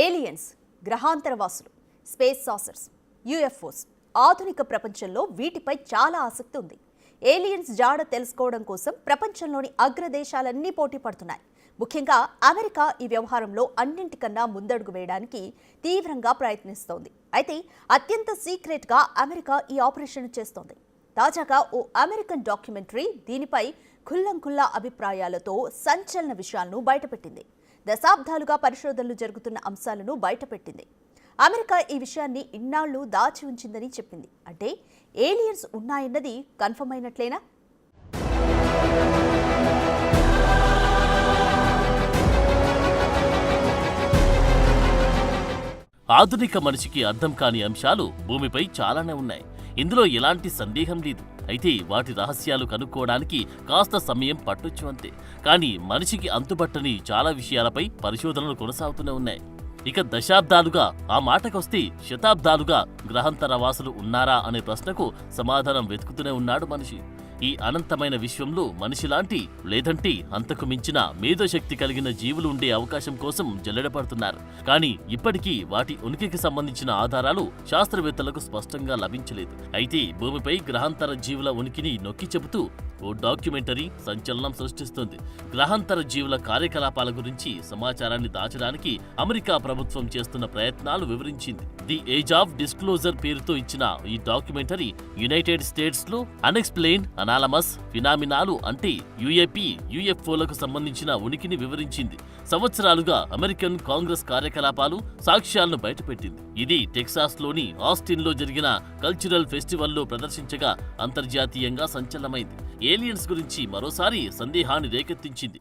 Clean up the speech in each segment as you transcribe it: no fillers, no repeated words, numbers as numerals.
Aliens, గ్రహాంతరవాసులు, space saucers, UFOs ఆధునిక ప్రపంచంలో వీటిపై చాలా ఆసక్తి ఉంది. ఏలియన్స్ జాడ తెలుసుకోవడం కోసం ప్రపంచంలోని అగ్రదేశాలన్నీ పోటీ పడుతున్నాయి. ముఖ్యంగా అమెరికా ఈ వ్యవహారంలో అన్నింటికన్నా ముందడుగు వేయడానికి తీవ్రంగా ప్రయత్నిస్తోంది. అయితే అత్యంత సీక్రెట్గా అమెరికా ఈ ఆపరేషన్ చేస్తోంది. తాజాగా ఓ అమెరికన్ డాక్యుమెంటరీ దీనిపై ఖుల్లంఖుల్లా అభిప్రాయాలతో సంచలన విషయాలను బయటపెట్టింది. దశాబ్దాలుగా పరిశోధనలు జరుగుతున్న అంశాలను బయటపెట్టింది. అమెరికా ఈ విషయాన్ని ఇన్నాళ్లు దాచి ఉంచిందని చెప్పింది. అంటే ఏలియన్స్ ఉన్నాయన్నది కన్ఫర్మ్ అయినట్లేనా? ఆధునిక మనిషికి అర్థం కాని అంశాలు భూమిపై చాలానే ఉన్నాయి. ఇందులో ఎలాంటి సందేహం లేదు. అయితే వాటి రహస్యాలు కనుక్కోవడానికి కాస్త సమయం పట్టొచ్చు అంతే. కానీ మనిషికి అంతుబట్టని చాలా విషయాలపై పరిశోధనలు కొనసాగుతూనే ఉన్నాయి. ఇక దశాబ్దాలుగా, ఆ మాటకొస్తే శతాబ్దాలుగా గ్రహాంతరవాసులు ఉన్నారా అనే ప్రశ్నకు సమాధానం వెతుకుతూనే ఉన్నాడు మనిషి. ఈ అనంతమైన విశ్వంలో మనిషిలాంటి లేదంటే అంతకు మించిన మేధోశక్తి కలిగిన జీవులు ఉండే అవకాశం కోసం జల్లెడపడుతున్నారు. కానీ ఇప్పటికీ వాటి ఉనికికి సంబంధించిన ఆధారాలు శాస్త్రవేత్తలకు స్పష్టంగా లభించలేదు. అయితే భూమిపై గ్రహాంతర జీవుల ఉనికిని నొక్కి చెబుతూ ఓ డాక్యుమెంటరీ సంచలనం సృష్టిస్తుంది. గ్రహాంతర జీవుల కార్యకలాపాల గురించి సమాచారాన్ని దాచడానికి అమెరికా ప్రభుత్వం చేస్తున్న ప్రయత్నాలు వివరించింది. ది ఏజ్ ఆఫ్ డిస్క్లోజర్ పేరుతో ఇచ్చిన ఈ డాక్యుమెంటరీ యునైటెడ్ స్టేట్స్ లో అన్ఎక్స్ప్లెయిన్డ్ అనాలమస్ ఫినామినాలు అంటే యుఏపీ, యుఎఫ్ఓలకు సంబంధించిన ఉనికిని వివరించింది. సంవత్సరాలుగా అమెరికన్ కాంగ్రెస్ కార్యకలాపాలు, సాక్ష్యాలను బయటపెట్టింది. ఇది టెక్సాస్ లోని ఆస్టిన్ లో జరిగిన కల్చరల్ ఫెస్టివల్లో ప్రదర్శించగా అంతర్జాతీయంగా సంచలనమైంది. ఏలియన్స్ గురించి మరోసారి సందేహాన్ని రేకెత్తించింది.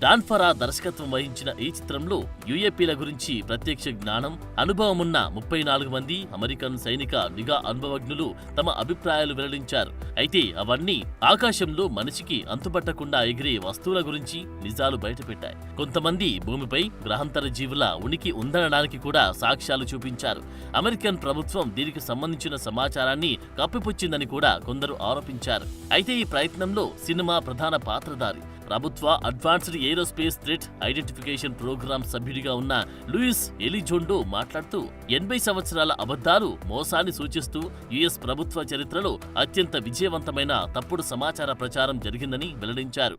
డాన్ ఫరా దర్శకత్వం వహించిన ఈ చిత్రంలో యుఏపీల గురించి ప్రత్యక్ష జ్ఞానం, అనుభవమున్న 34 మంది అమెరికన్ సైనిక నిఘా అనుభవజ్ఞులు తమ అభిప్రాయాలు వెల్లడించారు. అయితే అవన్నీ ఆకాశంలో మనిషికి అంతుపట్టకుండా ఎగిరే వస్తువుల గురించి నిజాలు బయటపెట్టాయి. కొంతమంది భూమిపై గ్రహాంతర జీవుల ఉనికి ఉందనడానికి కూడా సాక్ష్యాలు చూపించారు. అమెరికన్ ప్రభుత్వం దీనికి సంబంధించిన సమాచారాన్ని కప్పిపుచ్చిందని కూడా కొందరు ఆరోపించారు. అయితే ఈ ప్రయత్నంలో సినిమా ప్రధాన పాత్రధారి, ప్రభుత్వ advanced aerospace threat identification program సభ్యుడిగా ఉన్న లూయిస్ ఎలిజోండో మాట్లాడుతూ 80 సంవత్సరాల అబద్ధాలు, మోసాన్ని సూచిస్తూ యుఎస్ ప్రభుత్వ చరిత్రలో అత్యంత విజయవంతమైన తప్పుడు సమాచార ప్రచారం జరిగిందని వెల్లడించారు.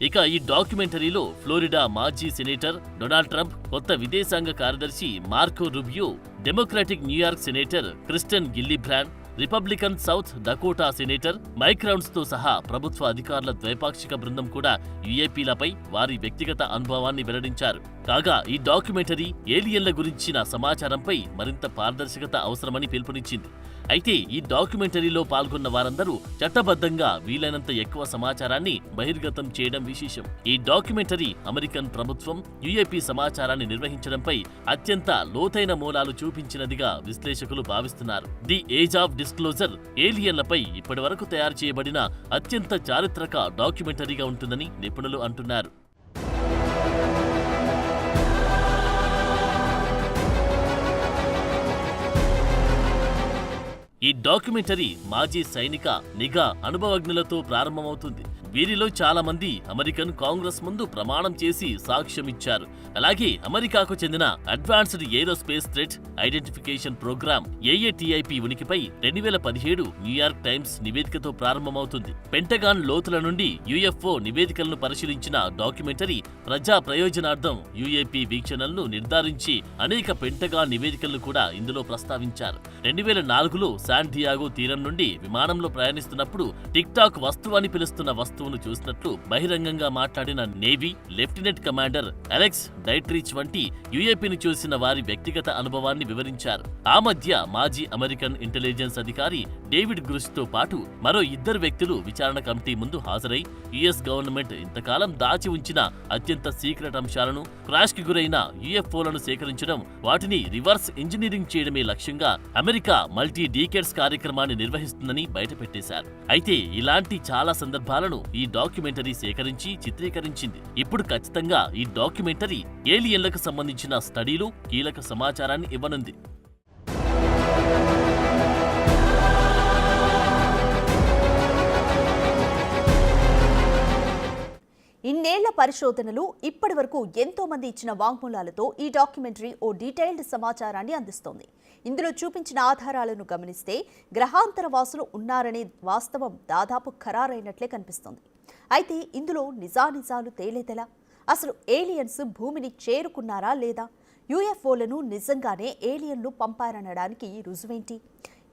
ఇక ఈ డాక్యుమెంటరీలో ఫ్లోరిడా మాజీ సెనేటర్ డొనాల్డ్ ట్రంప్, కొత్త విదేశాంగ కార్యదర్శి Marco Rubio, Democratic New York senator Kirsten Gillibrand, Republican South Dakota senator Mike Rounds తో సహా ప్రభుత్వ అధికారుల ద్వైపాక్షిక బృందం కూడా యుఏపీలపై వారి వ్యక్తిగత అనుభవాన్ని వెల్లడించారు. కాగా ఈ డాక్యుమెంటరీ ఏలియన్ల గురించిన సమాచారంపై మరింత పారదర్శకత అవసరమని పిలుపునిచ్చింది. అయితే ఈ డాక్యుమెంటరీలో పాల్గొన్న వారందరూ చట్టబద్ధంగా వీలైనంత ఎక్కువ సమాచారాన్ని బహిర్గతం చేయడం విశేషం. ఈ డాక్యుమెంటరీ అమెరికన్ ప్రభుత్వం యుఏపీ సమాచారాన్ని నిర్వహించడంపై అత్యంత లోతైన మూలాలు చూపించినదిగా విశ్లేషకులు భావిస్తున్నారు. ది ఏజ్ ఆఫ్ డిస్క్లోజర్ ఏలియన్లపై ఇప్పటివరకు తయారు చేయబడిన అత్యంత చారిత్రక డాక్యుమెంటరీగా ఉంటుందని నిపుణులు అంటున్నారు. ఈ డాక్యుమెంటరీ మాజీ సైనిక నిఘా అనుభవజ్ఞులతో ప్రారంభమవుతుంది. వీరిలో చాలా మంది అమెరికన్ కాంగ్రెస్ ముందు ప్రమాణం చేసి సాక్ష్యమిచ్చారు. అలాగే అమెరికాకు చెందిన advanced aerospace threat identification program AATIP ఉనికిపై 2017 న్యూయార్క్ టైమ్స్ నివేదికతో ప్రారంభమవుతుంది. పెంటగాన్ లోతుల నుండి యుఎఫ్ఓ నివేదికలను పరిశీలించిన డాక్యుమెంటరీ ప్రజా ప్రయోజనార్థం యుఏపీ వీక్షణలను నిర్ధారించి అనేక పెంటగాన్ నివేదికలను కూడా ఇందులో ప్రస్తావించారు. 2004లో శాన్ డియాగో తీరం నుండి విమానంలో ప్రయాణిస్తున్నప్పుడు టిక్ టాక్ వస్తువు అని పిలుస్తున్న వస్తువును చూసినట్లు బహిరంగంగా మాట్లాడిన నేవీ లెఫ్టినెంట్ కమాండర్ అలెక్స్ డైట్రిచ్ వంటి యుఏపీని చూసిన వారి వ్యక్తిగత అనుభవాన్ని వివరించారు. ఆ మధ్య మాజీ అమెరికన్ ఇంటెలిజెన్స్ అధికారి డేవిడ్ గ్రూస్ తో పాటు మరో 2 వ్యక్తులు విచారణ కమిటీ ముందు హాజరై యుఎస్ గవర్నమెంట్ ఇంతకాలం దాచి ఉంచిన అత్యంత సీక్రెట్ అంశాలను, క్రాష్ కి గురైన యుఎఫ్ఓలను సేకరించడం, వాటిని రివర్స్ ఇంజనీరింగ్ చేయడమే లక్ష్యంగా అమెరికా మల్టీ డీకేడ్స్ కార్యక్రమాన్ని నిర్వహిస్తుందని బయటపెట్టేశారు. అయితే ఇలాంటి చాలా సందర్భాలను ఈ డాక్యుమెంటరీ సేకరించి చిత్రీకరించింది. ఇప్పుడు ఖచ్చితంగా ఈ డాక్యుమెంటరీ ఏలియన్లకు సంబంధించిన స్టడీలు, కీలక సమాచారాన్ని ఇవ్వనుంది. ఇన్నేళ్ల పరిశోధనలు, ఇప్పటి వరకు ఎంతో మంది ఇచ్చిన వాంగ్మూలాలతో ఈ డాక్యుమెంటరీ ఓ డీటెయిల్డ్ సమాచారాన్ని అందిస్తోంది. ఇందులో చూపించిన ఆధారాలను గమనిస్తే గ్రహాంతర వాసులు ఉన్నారనే వాస్తవం దాదాపు ఖరారైనట్లే కనిపిస్తోంది. అయితే ఇందులో నిజానిజాలు తేలేదెలా? అసలు ఏలియన్స్ భూమిని చేరుకున్నారా లేదా? యూఎఫ్ఓలను నిజంగానే ఏలియన్లు పంపారనడానికి రుజువేంటి?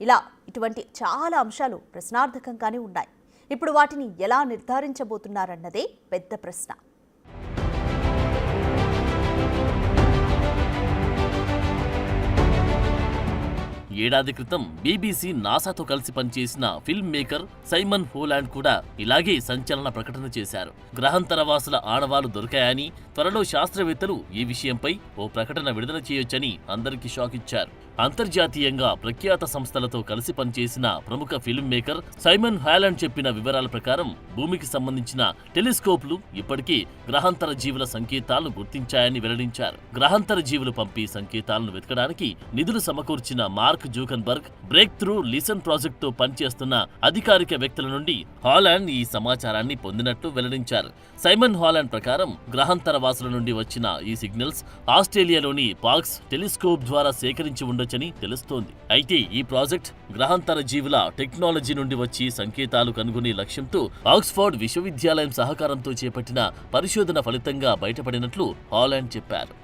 ఇలా ఇటువంటి చాలా అంశాలు ప్రశ్నార్థకంగానే ఉన్నాయి. ఇప్పుడు వాటిని ఎలా నిర్ధారించబోతున్నారన్నదే పెద్ద ప్రశ్న. ఏడాది క్రితం బీబీసీ, నాసాతో కలిసి పనిచేసిన ఫిల్మ్ మేకర్ సైమన్ హోలాండ్ కూడా ఇలాగే సంచలన ప్రకటన చేశారు. గ్రహాంతరవాసుల ఆనవాలు దొరికాయని, త్వరలో శాస్త్రవేత్తలు ఈ విషయంపై ఓ ప్రకటన విడుదల చేయొచ్చని అందరికీ షాక్ ఇచ్చారు. అంతర్జాతీయంగా ప్రఖ్యాత సంస్థలతో కలిసి పనిచేసిన ప్రముఖ ఫిల్మ్ మేకర్ సైమన్ హోలాండ్ చెప్పిన వివరాల ప్రకారం భూమికి సంబంధించిన టెలిస్కోప్లు ఇప్పటికీ గ్రహాంతర జీవుల సంకేతాలను గుర్తించాయని వెల్లడించారు. గ్రహాంతర జీవులు పంపి సంకేతాలను వెతకడానికి నిధులు సమకూర్చిన Mark Zuckerberg Breakthrough Listen project తో పనిచేస్తున్న అధికారిక వ్యక్తుల నుండి హాలాండ్ ఈ సమాచారాన్ని పొందినట్లు వెల్లడించారు. సైమన్ హాలాండ్ ప్రకారం గ్రహాంతర వాసుల నుండి వచ్చిన ఈ సిగ్నల్స్ ఆస్ట్రేలియాలోని పాక్స్ టెలిస్కోప్ ద్వారా సేకరించి ఉండొచ్చని తెలుస్తోంది. అయితే ఈ ప్రాజెక్ట్ గ్రహాంతర జీవుల టెక్నాలజీ నుండి వచ్చి సంకేతాలు కనుగొనే లక్ష్యంతో ఆక్స్ఫర్డ్ విశ్వవిద్యాలయం సహకారంతో చేపట్టిన పరిశోధన ఫలితంగా బయటపడినట్లు హాలాండ్ చెప్పారు.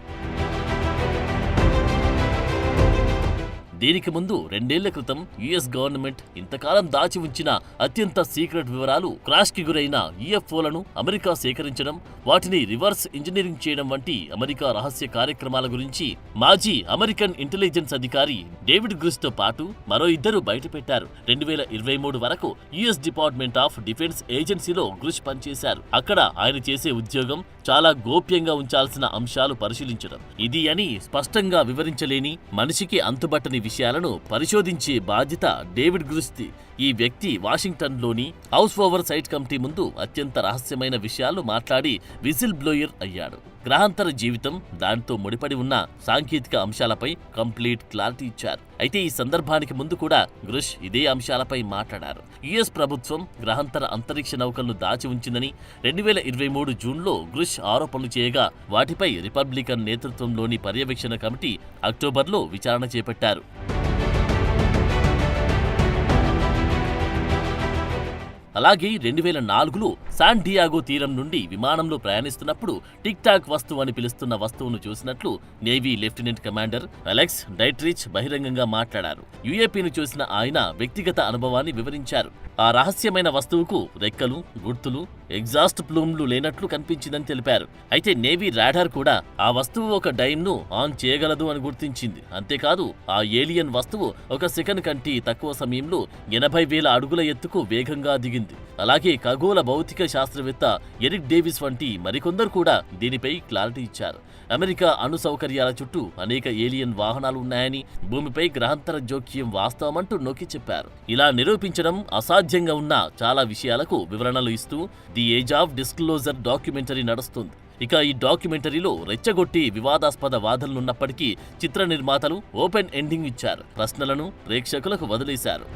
దీనికి ముందు 2 ఏళ్ల క్రితం యుఎస్ గవర్నమెంట్ ఇంతకాలం దాచి ఉంచిన అత్యంత సీక్రెట్ వివరాలు, క్రాష్ కి గురైన యూఎఫ్ఓలను అమెరికా సేకరించడం, వాటిని రివర్స్ ఇంజనీరింగ్ చేయడం వంటి అమెరికా రహస్య కార్యక్రమాల గురించి మాజీ అమెరికన్ ఇంటెలిజెన్స్ అధికారి డేవిడ్ గ్రిస్ తో పాటు మరో 2 బయటపెట్టారు. 2023 వరకు యుఎస్ డిపార్ట్మెంట్ ఆఫ్ డిఫెన్స్ ఏజెన్సీలో గ్రిస్ పనిచేశారు. అక్కడ ఆయన చేసే ఉద్యోగం చాలా గోప్యంగా ఉంచాల్సిన అంశాలు పరిశీలించడం. ఇది అని స్పష్టంగా వివరించలేని, మనిషికి అంతుబట్టని విషయాలను పరిశోధించే బాధ్యత డేవిడ్ గ్రిస్ది. ఈ వ్యక్తి వాషింగ్టన్లోని హౌస్ ఓవర్ సైట్ కమిటీ ముందు అత్యంత రహస్యమైన విషయాలు మాట్లాడి విజిల్ బ్లోయర్ అయ్యాడు. గ్రహాంతర జీవితం, దానితో ముడిపడి ఉన్న సాంకేతిక అంశాలపై కంప్లీట్ క్లారిటీ ఇచ్చారు. అయితే ఈ సందర్భానికి ముందు కూడా గ్రిష్ ఇదే అంశాలపై మాట్లాడారు. యుఎస్ ప్రభుత్వం గ్రహాంతర అంతరిక్ష నౌకలను దాచి ఉంచిందని 2023 జూన్లో గ్రిష్ ఆరోపణలు చేయగా, వాటిపై రిపబ్లికన్ నేతృత్వంలోని పర్యవేక్షణ కమిటీ అక్టోబర్లో విచారణ చేపట్టారు. అలాగే 2004లో శాన్ డియాగో తీరం నుండి విమానంలో ప్రయాణిస్తున్నప్పుడు టిక్ టాక్ వస్తువు అని పిలుస్తున్న వస్తువును చూసినట్లు నేవీ లెఫ్టినెంట్ కమాండర్ అలెక్స్ డైట్రిచ్ బహిరంగంగా మాట్లాడారు. యుఏపీని చూసిన ఆయన వ్యక్తిగత అనుభవాన్ని వివరించారు. ఆ రహస్యమైన వస్తువుకు రెక్కలు, గుర్తులు, ఎగ్జాస్ట్ ప్లూమ్లు లేనట్లు కనిపించిందని తెలిపారు. అయితే నేవీ రాడార్ కూడా ఆ వస్తువు ఒక డైమ్ను ఆన్ చేయగలదు అని గుర్తించింది. అంతేకాదు, ఆ ఏలియన్ వస్తువు 1 సెకండ్ కంటే తక్కువ సమయంలో 80,000 అడుగుల ఎత్తుకు వేగంగా దిగింది. అలాగే ఖగోళ భౌతిక శాస్త్రవేత్త ఎరిక్ డేవిస్ వంటి మరికొందరు కూడా దీనిపై క్లారిటీ ఇచ్చారు. అమెరికా అణు సౌకర్యాల చుట్టూ అనేక ఏలియన్ వాహనాలు ఉన్నాయని, భూమిపై గ్రహాంతర జోక్యం వాస్తవమంటూ నొక్కి చెప్పారు. ఇలా నిరూపించడం అసాధ్యంగా ఉన్న చాలా విషయాలకు వివరణలు ఇస్తూ the age of disclosure documentary నడుస్తుంది. ఇక ఈ డాక్యుమెంటరీలో రెచ్చగొట్టి వివాదాస్పద వాదనలున్నప్పటికీ చిత్ర నిర్మాతలు ఓపెన్ ఎండింగ్ ఇచ్చారు. ప్రశ్నలను ప్రేక్షకులకు వదిలేశారు.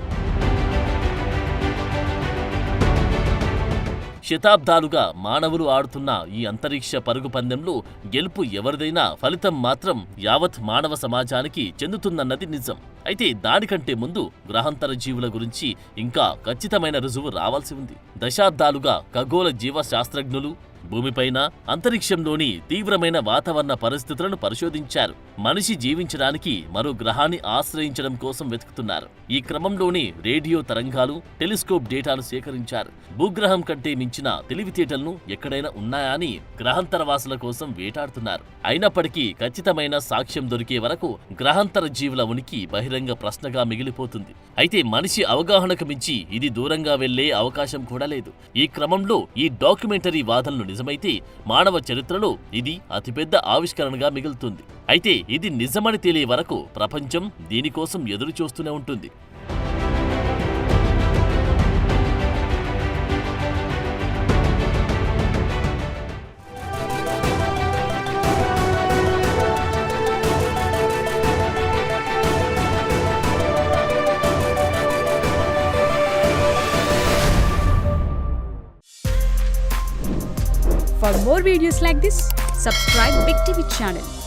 శతాబ్దాలుగా మానవులు ఆడుతున్న ఈ అంతరిక్ష పరుగు పందెంలో గెలుపు ఎవరిదైనా ఫలితం మాత్రం యావత్ మానవ సమాజానికి చెందుతుందన్నది నిజం. అయితే దానికంటే ముందు గ్రహాంతర జీవుల గురించి ఇంకా ఖచ్చితమైన రుజువు రావాల్సి ఉంది. దశాబ్దాలుగా ఖగోళ జీవశాస్త్రజ్ఞులు భూమిపైన, అంతరిక్షంలోని తీవ్రమైన వాతావరణ పరిస్థితులను పరిశోధించారు. మనిషి జీవించడానికి మరో గ్రహాన్ని ఆశ్రయించడం కోసం వెతుకుతున్నారు. ఈ క్రమంలోనే రేడియో తరంగాలు, టెలిస్కోప్ డేటాను సేకరించారు. భూగ్రహం కంటే మించిన తెలివితేటలను ఎక్కడైనా ఉన్నాయా అని గ్రహాంతరవాసుల కోసం వేటాడుతున్నారు. అయినప్పటికీ ఖచ్చితమైన సాక్ష్యం దొరికే వరకు గ్రహాంతర జీవుల ఉనికి బహిరంగ ప్రశ్నగా మిగిలిపోతుంది. అయితే మనిషి అవగాహనకు మించి ఇది దూరంగా వెళ్లే అవకాశం కూడా లేదు. ఈ క్రమంలో ఈ డాక్యుమెంటరీ వాదనలు నిజమైతే మానవ చరిత్రలో ఇది అతిపెద్ద ఆవిష్కరణగా మిగులుతుంది. అయితే ఇది నిజమని తెలియ వరకు ప్రపంచం దీనికోసం ఎదురు చూస్తూనే ఉంటుంది. more videos like this, subscribe Big TV channel.